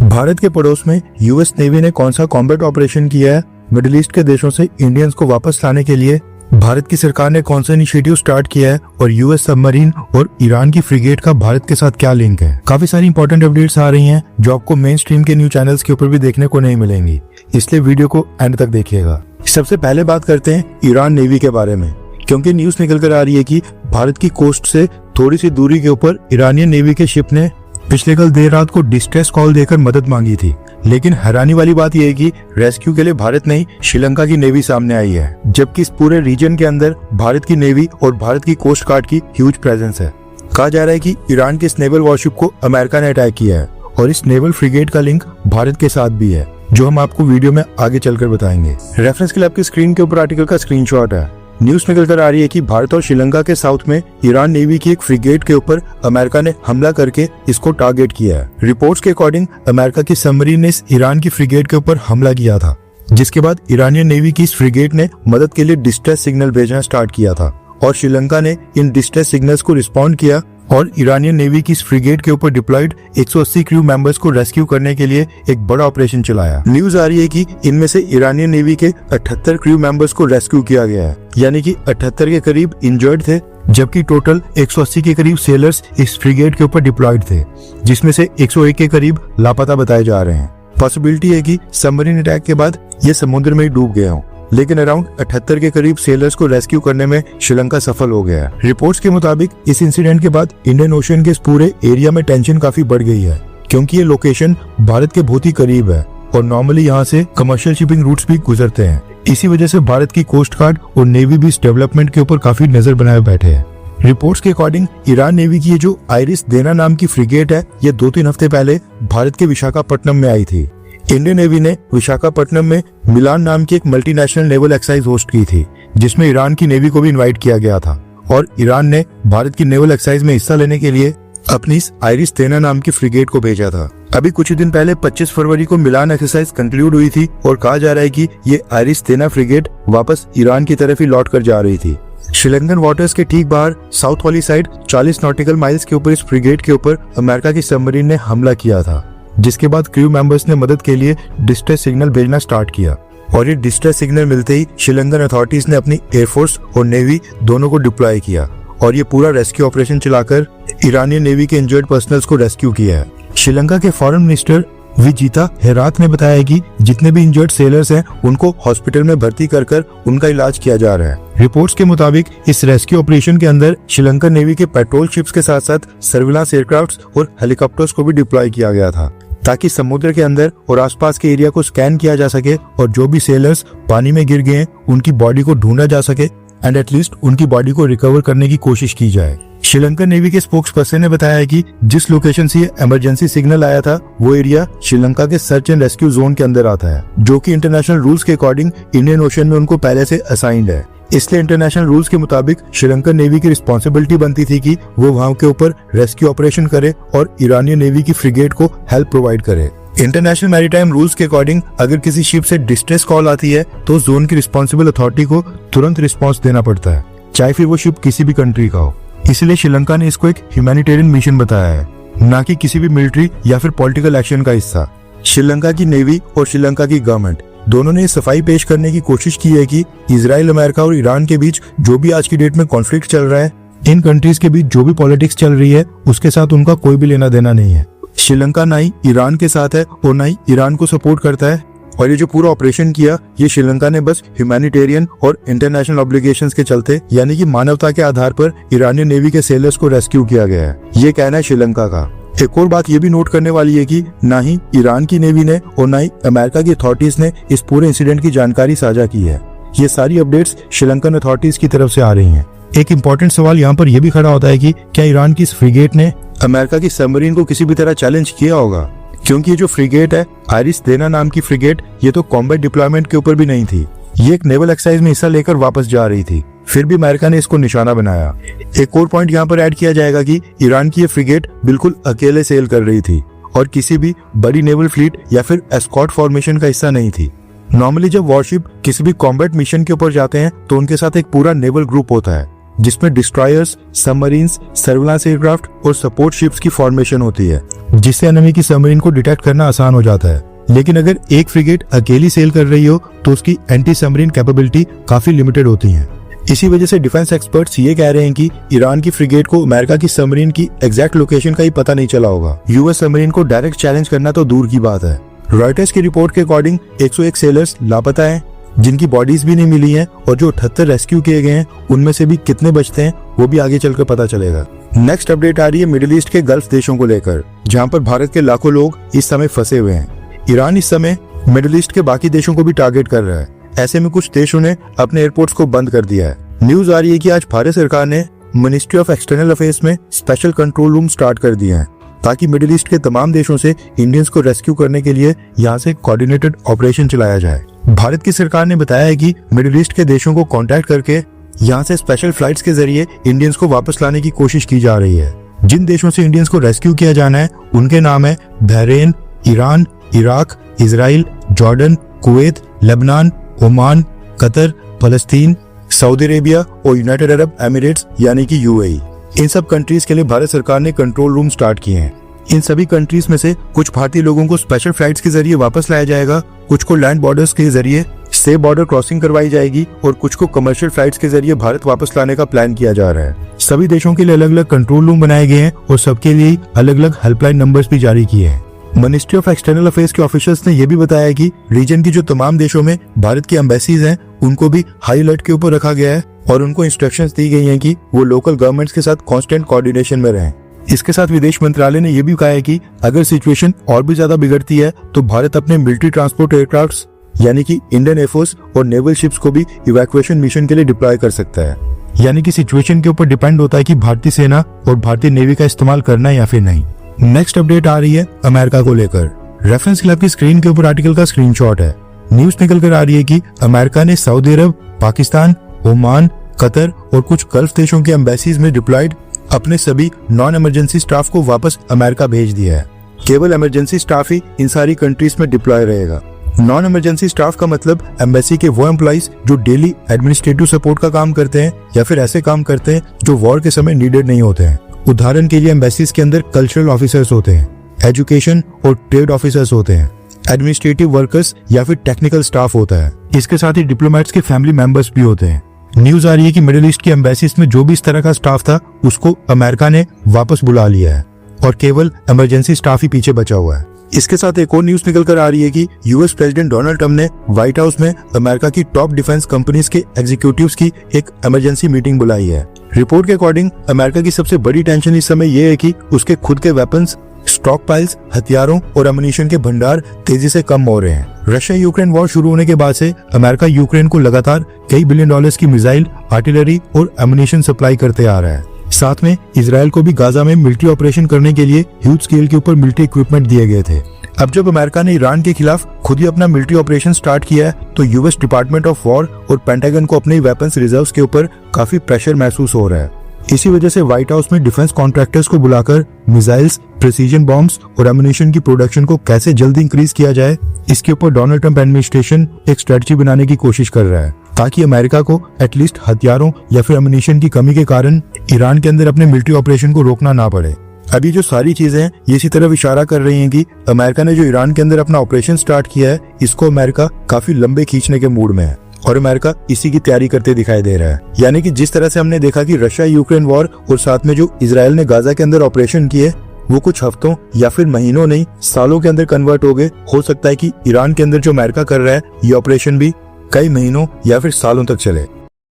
भारत के पड़ोस में यूएस नेवी ने कौन सा कॉम्बैट ऑपरेशन किया है? मिडिल ईस्ट के देशों से इंडियंस को वापस लाने के लिए भारत की सरकार ने कौन सा इनिशिएटिव स्टार्ट किया है? और यूएस सबमरीन और ईरान की फ्रिगेट का भारत के साथ क्या लिंक है? काफी सारी इंपॉर्टेंट अपडेट्स आ रही हैं जो आपको मेन स्ट्रीम के न्यूज चैनल्स के ऊपर भी देखने को नहीं मिलेंगी, इसलिए वीडियो को एंड तक देखिएगा। सबसे पहले बात करते हैं ईरान नेवी के बारे में, क्योंकि न्यूज निकल कर आ रही है कि भारत की कोस्ट से थोड़ी सी दूरी के ऊपर ईरानियन नेवी के शिप ने पिछले कल देर रात को डिस्ट्रेस कॉल देकर मदद मांगी थी। लेकिन हैरानी वाली बात यह है कि रेस्क्यू के लिए भारत नहीं, श्रीलंका की नेवी सामने आई है, जबकि इस पूरे रीजन के अंदर भारत की नेवी और भारत की कोस्ट गार्ड की ह्यूज प्रेजेंस है। कहा जा रहा है कि ईरान के इस नेवल वॉरशिप को अमेरिका ने अटैक किया है और इस नेवल फ्रिगेट का लिंक भारत के साथ भी है, जो हम आपको वीडियो में आगे चलकर बताएंगे। रेफरेंस के लिए आपकी स्क्रीन के ऊपर आर्टिकल का स्क्रीनशॉट है। न्यूज निकल कर आ रही है कि भारत और श्रीलंका के साउथ में ईरान नेवी की एक फ्रिगेट के ऊपर अमेरिका ने हमला करके इसको टारगेट किया है। रिपोर्ट्स के अकॉर्डिंग अमेरिका की सबमरीन ने इस ईरान की फ्रिगेट के ऊपर हमला किया था, जिसके बाद ईरानियन नेवी की इस फ्रिगेट ने मदद के लिए डिस्ट्रेस सिग्नल भेजना स्टार्ट किया था और श्रीलंका ने इन डिस्ट्रेस सिग्नल्स को रिस्पॉन्ड किया और ईरानियन नेवी की इस फ्रिगेट के ऊपर डिप्लॉयड 180 क्रू मेंबर्स को रेस्क्यू करने के लिए एक बड़ा ऑपरेशन चलाया। न्यूज आ रही है कि इनमें से ईरानियन नेवी के 78 क्रू मेंबर्स को रेस्क्यू किया गया है, यानी कि 78 के करीब इंजर्ड थे, जबकि टोटल 180 के करीब सेलर्स इस फ्रिगेट के ऊपर डिप्लॉयड थे, जिसमें से 101 के करीब लापता बताए जा रहे हैं। पॉसिबिलिटी है कि सबमरीन अटैक के बाद ये समुद्र में ही डूब गया हो, लेकिन अराउंड 78 के करीब सेलर्स को रेस्क्यू करने में श्रीलंका सफल हो गया है। रिपोर्ट्स के मुताबिक इस इंसिडेंट के बाद इंडियन ओशन के इस पूरे एरिया में टेंशन काफी बढ़ गई है, क्योंकि ये लोकेशन भारत के बहुत ही करीब है और नॉर्मली यहाँ से कमर्शियल शिपिंग रूट्स भी गुजरते हैं। इसी वजह से भारत की कोस्ट गार्ड और नेवी भी इस डेवलपमेंट के ऊपर काफी नजर बनाए बैठे हैं। रिपोर्ट्स के अकॉर्डिंग ईरान नेवी की ये जो आइरिस देना नाम की फ्रिगेट है, ये 2-3 हफ्ते पहले भारत के विशाखापट्टनम में आई थी। इंडियन नेवी ने विशाखापट्टनम में मिलान नाम की एक मल्टीनेशनल नेवल एक्सरसाइज होस्ट की थी, जिसमें ईरान की नेवी को भी इनवाइट किया गया था और ईरान ने भारत की नेवल एक्सरसाइज में हिस्सा लेने के लिए अपनी इस आइरिस देना नाम की फ्रिगेट को भेजा था। अभी कुछ दिन पहले 25 फरवरी को मिलान एक्सरसाइज कंक्लूड हुई थी और कहा जा रहा है कि ये आइरिस देना फ्रिगेट वापस ईरान की तरफ ही लौट कर जा रही थी। श्रीलंकन वाटर्स के ठीक बाहर साउथ वाली साइड 40 नॉटिकल माइल्स के ऊपर इस फ्रिगेट के ऊपर अमेरिका की सबमरीन ने हमला किया था, जिसके बाद क्रू मेंबर्स ने मदद के लिए डिस्ट्रेस सिग्नल भेजना स्टार्ट किया और ये डिस्ट्रेस सिग्नल मिलते ही श्रीलंकन अथॉरिटीज ने अपनी एयरफोर्स और नेवी दोनों को डिप्लॉय किया और ये पूरा रेस्क्यू ऑपरेशन चलाकर ईरानियन नेवी के इंजर्ड पर्सनल्स को रेस्क्यू किया है। श्रीलंका के फॉरेन मिनिस्टर विजिता हेरात ने बताया कि जितने भी इंजर्ड सेलर्स हैं उनको हॉस्पिटल में भर्ती कर उनका इलाज किया जा रहा है। रिपोर्ट्स के मुताबिक इस रेस्क्यू ऑपरेशन के अंदर श्रीलंकन नेवी के पेट्रोल शिप्स के साथ साथ सर्विलांस एयरक्राफ्ट्स और हेलीकॉप्टर्स को भी डिप्लॉय किया गया था, ताकि समुद्र के अंदर और आसपास के एरिया को स्कैन किया जा सके और जो भी सेलर्स पानी में गिर गए उनकी बॉडी को ढूंढा जा सके एंड एटलीस्ट उनकी बॉडी को रिकवर करने की कोशिश की जाए। श्रीलंकन नेवी के स्पोक्स पर्सन ने बताया है कि जिस लोकेशन से इमरजेंसी सिग्नल आया था वो एरिया श्रीलंका के सर्च एंड रेस्क्यू जोन के अंदर आता है, जो कि इंटरनेशनल रूल्स के अकॉर्डिंग इंडियन ओशन में उनको पहले से असाइंड है। इसलिए इंटरनेशनल रूल्स के मुताबिक श्रीलंकन नेवी की रिस्पॉन्सिबिलिटी बनती थी कि वो वहां के ऊपर रेस्क्यू ऑपरेशन करे और ईरानियन नेवी की फ्रिगेट को हेल्प प्रोवाइड करे। इंटरनेशनल मैरीटाइम रूल्स के अकॉर्डिंग अगर किसी शिप से डिस्ट्रेस कॉल आती है तो जोन की रिस्पॉन्सिबल अथॉरिटी को तुरंत रिस्पॉन्स देना पड़ता है, चाहे फिर वो शिप किसी भी कंट्री का हो। इसलिए श्रीलंका ने इसको एक ह्यूमैनिटेरियन मिशन बताया है, न कि किसी भी मिलिट्री या फिर पॉलिटिकल एक्शन का हिस्सा। श्रीलंका की नेवी और श्रीलंका की गवर्नमेंट दोनों ने सफाई पेश करने की कोशिश की है कि इजराइल, अमेरिका और ईरान के बीच जो भी आज की डेट में कॉन्फ्लिक्ट चल रहा है, इन कंट्रीज के बीच जो भी पॉलिटिक्स चल रही है उसके साथ उनका कोई भी लेना देना नहीं है। श्रीलंका ना ही ईरान के साथ है और ना ही ईरान को सपोर्ट करता है और ये जो पूरा ऑपरेशन किया ये श्रीलंका ने बस ह्यूमैनिटेरियन और इंटरनेशनल ऑब्लिगेशंस के चलते, यानी कि मानवता के आधार पर ईरानियन नेवी के सेलर्स को रेस्क्यू किया गया है, ये कहना है श्रीलंका का। एक और बात ये भी नोट करने वाली है कि ना ही ईरान की नेवी ने और ना ही अमेरिका की अथॉरिटीज ने इस पूरे इंसिडेंट की जानकारी साझा की है। ये सारी अपडेट्स श्रीलंकन अथॉरिटीज की तरफ से आ रही हैं। एक इम्पोर्टेंट सवाल यहाँ पर यह भी खड़ा होता है कि क्या ईरान की इस फ्रिगेट ने अमेरिका की सबमरीन को किसी भी तरह चैलेंज किया होगा, क्योंकि ये जो फ्रिगेट है आइरिस देना नाम की फ्रिगेट, ये तो कॉम्बैट डिप्लॉयमेंट के ऊपर भी नहीं थी, ये एक नेवल एक्सरसाइज में हिस्सा लेकर वापस जा रही थी, फिर भी अमेरिका ने इसको निशाना बनाया। एक और पॉइंट यहाँ पर ऐड किया जाएगा कि ईरान की ये फ्रिगेट बिल्कुल अकेले सेल कर रही थी और किसी भी बड़ी नेवल फ्लीट या फिर एस्कॉर्ट फॉर्मेशन का हिस्सा नहीं थी। नॉर्मली जब वॉरशिप किसी भी कॉम्बैट मिशन के ऊपर जाते हैं तो उनके साथ एक पूरा नेवल ग्रुप होता है, जिसमें डिस्ट्रॉयर्स, सबमरीन्स, सर्विलांस एयरक्राफ्ट और सपोर्ट शिप्स की फॉर्मेशन होती है, जिससे एनिमी की सबमरीन को डिटेक्ट करना आसान हो जाता है। लेकिन अगर एक फ्रिगेट अकेली सेल कर रही हो तो उसकी एंटी सबमरीन कैपेबिलिटी काफी लिमिटेड होती है। इसी वजह से डिफेंस एक्सपर्ट्स ये कह रहे हैं कि ईरान की फ्रिगेट को अमेरिका की सबमरीन की एग्जैक्ट लोकेशन का ही पता नहीं चला होगा। यूएस सबमरीन को डायरेक्ट चैलेंज करना तो दूर की बात है। रॉयटर्स की रिपोर्ट के अकॉर्डिंग 101 सेलर्स लापता हैं, जिनकी बॉडीज भी नहीं मिली हैं, और जो 78 रेस्क्यू किए गए हैं उनमें से भी कितने बचते हैं वो भी आगे चलकर पता चलेगा। नेक्स्ट अपडेट आ रही है मिडिल ईस्ट के गल्फ देशों को लेकर, जहां पर भारत के लाखों लोग इस समय फंसे हुए हैं। ईरान इस समय मिडिल ईस्ट के बाकी देशों को भी टारगेट कर रहा है। ऐसे में कुछ देशों ने अपने एयरपोर्ट्स को बंद कर दिया है। न्यूज आ रही है कि आज भारत सरकार ने मिनिस्ट्री ऑफ एक्सटर्नल अफेयर्स में स्पेशल कंट्रोल रूम स्टार्ट कर दिए हैं, ताकि मिडिल ईस्ट के तमाम देशों से इंडियंस को रेस्क्यू करने के लिए यहाँ से कोऑर्डिनेटेड ऑपरेशन चलाया जाए। भारत की सरकार ने बताया है कि मिडिल ईस्ट के देशों को कांटेक्ट करके यहाँ से स्पेशल फ्लाइट्स के जरिए इंडियंस को वापस लाने की कोशिश की जा रही है। जिन देशों से इंडियंस को रेस्क्यू किया जाना है उनके नाम है Bahrain, Iran, Iraq, Israel, Jordan, Kuwait, Lebanon, Oman, Qatar, फलस्तीन, सऊदी अरेबिया और यूनाइटेड अरब एमिरेट्स यानी कि यूएई। इन सब कंट्रीज के लिए भारत सरकार ने कंट्रोल रूम स्टार्ट किए हैं। इन सभी कंट्रीज में से कुछ भारतीय लोगों को स्पेशल फ्लाइट्स के जरिए वापस लाया जाएगा, कुछ को लैंड बॉर्डर्स के जरिए से बॉर्डर क्रॉसिंग करवाई जाएगी और कुछ को कमर्शियल फ्लाइट्स के जरिए भारत वापस लाने का प्लान किया जा रहा है। सभी देशों के लिए अलग अलग कंट्रोल रूम बनाए गए हैं और सबके लिए अलग अलग हेल्पलाइन नंबर्स भी जारी किए हैं। मिनिस्ट्री ऑफ एक्सटर्नल अफेयर्स के ऑफिशियल्स ने यह भी बताया कि रीजन की जो तमाम देशों में भारत की एम्बेसीज हैं उनको भी हाई अलर्ट के ऊपर रखा गया है और उनको इंस्ट्रक्शंस दी गई हैं कि वो लोकल गवर्नमेंट्स के साथ कांस्टेंट कोऑर्डिनेशन में रहें। इसके साथ विदेश मंत्रालय ने यह भी कहा है कि अगर सिचुएशन और भी ज्यादा बिगड़ती है तो भारत अपने मिलिट्री ट्रांसपोर्ट एयरक्राफ्ट्स यानी कि इंडियन एयरफोर्स और नेवल शिप्स को भी इवैक्यूएशन मिशन के लिए डिप्लॉय कर सकता है। यानी कि सिचुएशन के ऊपर डिपेंड होता है कि भारतीय सेना और भारतीय नेवी का इस्तेमाल करना है या फिर नहीं। नेक्स्ट अपडेट आ रही है अमेरिका को लेकर। रेफरेंस क्लब की स्क्रीन के ऊपर आर्टिकल का स्क्रीनशॉट है। न्यूज निकल कर आ रही है कि अमेरिका ने सऊदी अरब, पाकिस्तान, ओमान, कतर और कुछ गल्फ देशों के एम्बेसीज में डिप्लॉयड अपने सभी नॉन इमरजेंसी स्टाफ को वापस अमेरिका भेज दिया है। केवल इमरजेंसी स्टाफ ही इन सारी कंट्रीज में डिप्लॉय रहेगा। नॉन इमरजेंसी स्टाफ का मतलब एम्बेसी के वो एम्प्लॉइज जो डेली एडमिनिस्ट्रेटिव सपोर्ट का काम करते हैं या फिर ऐसे काम करते हैं जो वॉर के समय नीडेड नहीं होते हैं। उदाहरण के लिए एम्बेसीज के अंदर कल्चरल ऑफिसर्स होते हैं, एजुकेशन और ट्रेड ऑफिसर्स होते हैं, एडमिनिस्ट्रेटिव वर्कर्स या फिर टेक्निकल स्टाफ होता है। इसके साथ ही डिप्लोमेट्स के फैमिली मेंबर्स भी होते हैं। न्यूज आ रही है कि मिडिल ईस्ट की एम्बेसीज में जो भी इस तरह का स्टाफ था उसको अमेरिका ने वापस बुला लिया है और केवल इमरजेंसी स्टाफ ही पीछे बचा हुआ है। इसके साथ एक और न्यूज निकल कर आ रही है कि यूएस प्रेसिडेंट डोनाल्ड ट्रंप ने व्हाइट हाउस में अमेरिका की टॉप डिफेंस कंपनीज के एग्जीक्यूटिव्स की एक इमरजेंसी मीटिंग बुलाई है। रिपोर्ट के अकॉर्डिंग अमेरिका की सबसे बड़ी टेंशन इस समय ये है कि उसके खुद के वेपन्स, स्टॉक पाइल्स, हथियारों और अम्युनिशन के भंडार तेजी से कम हो रहे हैं। रशिया यूक्रेन वॉर शुरू होने के बाद से अमेरिका यूक्रेन को लगातार कई बिलियन डॉलर्स की मिसाइल, आर्टिलरी और अम्युनिशन सप्लाई करते आ रहा है। साथ में इजराइल को भी गाजा में मिलिट्री ऑपरेशन करने के लिए ह्यूज स्केल के ऊपर मिलिट्री इक्विपमेंट दिए गए थे। अब जब अमेरिका ने ईरान के खिलाफ खुद ही अपना मिलिट्री ऑपरेशन स्टार्ट किया है तो यूएस डिपार्टमेंट ऑफ वॉर और पेंटागन को अपने वेपन्स रिजर्व्स के ऊपर काफी प्रेशर महसूस हो रहा है। इसी वजह से व्हाइट हाउस में डिफेंस कॉन्ट्रैक्टर्स को बुलाकर मिसाइल्स, प्रिसीजन बॉम्ब्स और एम्युनिशन की प्रोडक्शन को कैसे जल्दी इंक्रीज किया जाए, इसके ऊपर डोनाल्ड ट्रंप एडमिनिस्ट्रेशन एक स्ट्रेटजी बनाने की कोशिश कर रहा है, ताकि अमेरिका को एटलीस्ट हथियारों या फिर एम्युनिशन की कमी के कारण ईरान के अंदर अपने मिलिट्री ऑपरेशन को रोकना ना पड़े। अभी जो सारी चीजें हैं ये इसी तरफ इशारा कर रही हैं कि अमेरिका ने जो ईरान के अंदर अपना ऑपरेशन स्टार्ट किया है इसको अमेरिका काफी लंबे खींचने के मूड में है और अमेरिका इसी की तैयारी करते दिखाई दे रहा है। यानी कि जिस तरह से हमने देखा कि रशिया यूक्रेन वॉर और साथ में जो इजराइल ने गाजा के अंदर ऑपरेशन किए वो कुछ हफ्तों या फिर महीनों नहीं सालों के अंदर कन्वर्ट हो गए। हो सकता है कि ईरान के अंदर जो अमेरिका कर रहा है ये ऑपरेशन भी कई महीनों या फिर सालों तक चले।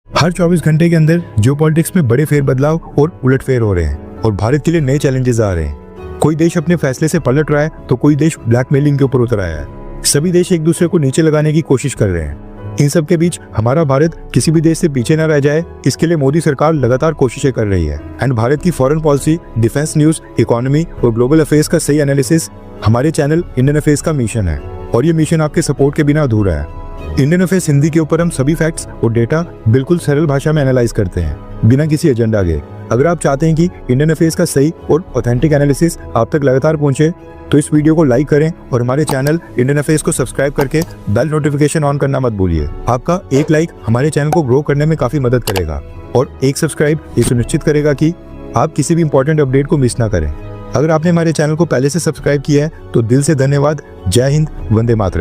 हर 24 घंटे के अंदर जियोपॉलिटिक्स में बड़े फेरबदलाव और उलटफेर हो रहे हैं और भारत के लिए नए चैलेंजेस आ रहे हैं। कोई देश अपने फैसले से पलट रहा है तो कोई देश ब्लैकमेलिंग के ऊपर उतर आया है। सभी देश एक दूसरे को नीचे लगाने की कोशिश कर रहे हैं। इन सब के बीच हमारा भारत किसी भी देश से पीछे न रह जाए, इसके लिए मोदी सरकार लगातार कोशिशें कर रही है। एंड भारत की foreign policy, defence news, economy और ग्लोबल अफेयर्स का सही एनालिसिस हमारे चैनल इंडियन अफेयर्स का मिशन है और ये मिशन आपके सपोर्ट के बिना अधूरा है। इंडियन अफेयर्स हिंदी के ऊपर हम सभी फैक्ट्स और डेटा बिल्कुल सरल भाषा में एनालाइज करते हैं बिना किसी एजेंडा के। अगर आप चाहते हैं कि इंडियन अफेयर्स का सही और ऑथेंटिक एनालिसिस आप तक लगातार पहुंचे तो इस वीडियो को लाइक करें और हमारे चैनल इंडियन अफेयर्स को सब्सक्राइब करके बेल नोटिफिकेशन ऑन करना मत भूलिए। आपका एक लाइक हमारे चैनल को ग्रो करने में काफी मदद करेगा। और एक सब्सक्राइब ये सुनिश्चित करेगा कि आप किसी भी इंपॉर्टेंट अपडेट को मिस ना करें। अगर आपने हमारे चैनल को पहले से सब्सक्राइब किया है तो दिल से धन्यवाद। जय हिंद, वंदे मातरम।